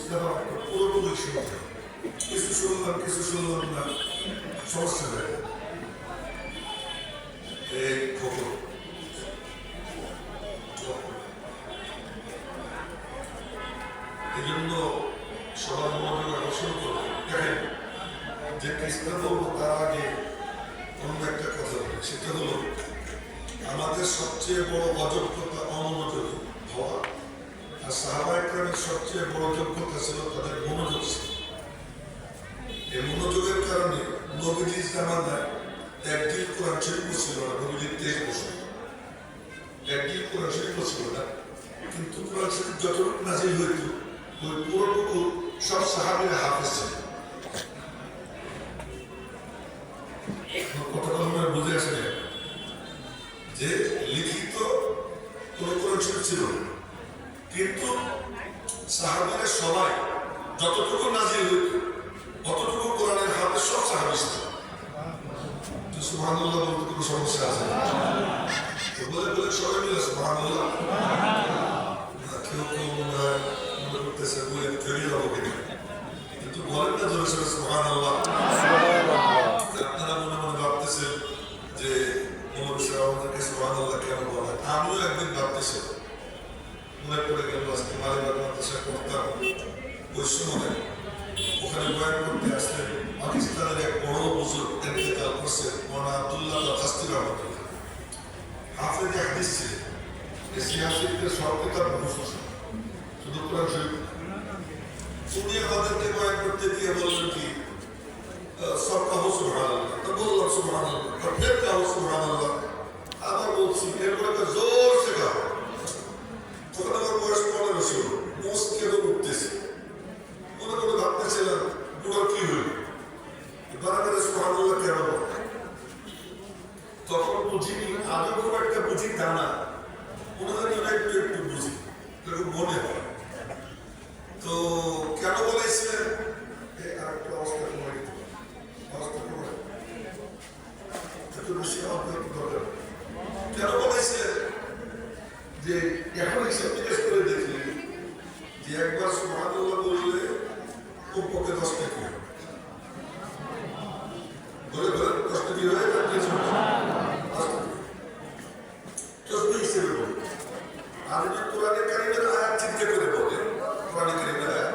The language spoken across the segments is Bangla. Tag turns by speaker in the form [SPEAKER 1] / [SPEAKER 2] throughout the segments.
[SPEAKER 1] ইস্তেফা পুরোপুরি শুনতে কিছু শুনলাম না সমস্যা হয়ে এই খবর এই জন্য সবার মনোযোগ আকর্ষণ করবে। দেখেন যে কৃষ্ণ বলবো তার আগে অন্য একটা কথা বলি, সেটা হলো আমাদের সবচেয়ে বড় অযোগ্যতা অমনোযোগী হওয়া, আর সাহাবা ইকরামের সবচেয়ে বড় যোগ্যতা ছিল তাদের মনোযোগ ছিল। এই মনোযোগের কারণে নবীজির জামানায় একদিন কোরআন শরীফ ছিল না, নবীজির 23 বছর একদিন কোরআন শরীফ ছিল না, কিন্তু কোরআন শরীফ যতটুকু নাজিল হইত ওই পুরোটুকু সব সাহাবীরা হাফেজ ছিল। কথাটা মনে বুঝে আসে না যে লিখিত কোন কোরআন শরীফ ছিল না, কিন্তু সাহাবীরা সবাই যতটুকু নাজিল হইত অতটুকু কোরআনের হাফেজ সব সাহাবী ছিল। তো সুবহানাল্লাহ বলতে কোনো সমস্যা আছে না? বলে বলে সবাই মিলে সুবহানাল্লাহ। কেউ কেউ মনে করতেছে বলে ফেরিয়ে যাবো কিনা, কিন্তু বলেন না জোরে সোরে সুবহানাল্লাহ। আপনারা মনে মনে ভাবতেছেন যে আমাদেরকে সুবহানাল্লাহ কেন বলে। আমিও একদিন ভাবতেছি, মনে পড়ে গেল আজকে মালিবাগ মাদ্রাসা করতাম, ওই সময় ওখানে বয়ান করতে আসলেন পাকিস্তানের এক বড় বুজুর্গ ইন্তেকাল করছেন, মৌলানা আব্দুল্লাহ খাস্তি রহমাতুল্লাহ। হাফেজ হাদিস ছিলেন, এই হাফেজদের সব কিতাব মুখস্থ, শুধু কোরআন শরীফ। উনি আমাদেরকে বয়ান করতে দিয়ে বললেন কি সব কাহো সুবহানাল্লাহ, তো বললাম সুবহানাল্লাহ, ফের কাহো সুবহানাল্লাহ, আবার বলছি, এরপরে জোর সে কাহো। তখন আমার বয়স 15 ছিল, মোষ কেন উঠতেছে, মনে মনে ভাবতেছিলাম বুড়ো কি হইল, বারাবারে সুবহানাল্লাহ কেন বলে। তখন বুঝিনি, আগে খুব একটা বুঝি তা না, মনে হয় একটু একটু বুঝি, এরকম মনে হয়। তো কেন বলেছিলেন আরেকটা অবস্থা কমে দিতে, অবস্থা কমে একটু বেশি দরকার। কেন বলেছিলেন যে এখন হিসাব জিজ্ঞেস করে দেখলি যে একবার সুবহানাল্লাহ বললে কমপক্ষে 10 টাকা বলে বলে 10 টাকা হয়ে হিসেবে বলে। আর যদি কোরআনে কারিমের আয়াত চিন্তা করে বলে, কোরআনে কারিমের আয়াত,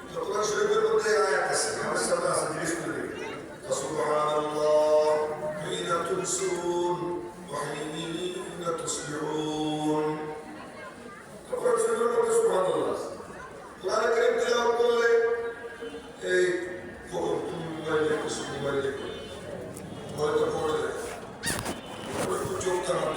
[SPEAKER 1] তো কোরআন শরীফের মধ্যে আয়াত আছে, আমার সামনে আছে, জিজ্ঞেস করে দেখি সুবহানাল্লাহ হিনা তুমসুন ওয়া হিনা তুসবিহুন। কোরআন শরীফের মধ্যে সুবহানাল্লাহ আছে। কোরআনে কারিম তেলাওয়াত করলে এই মোবাইলে মোবাইলে হয়তো পড়ে দেয়, চোখ টানা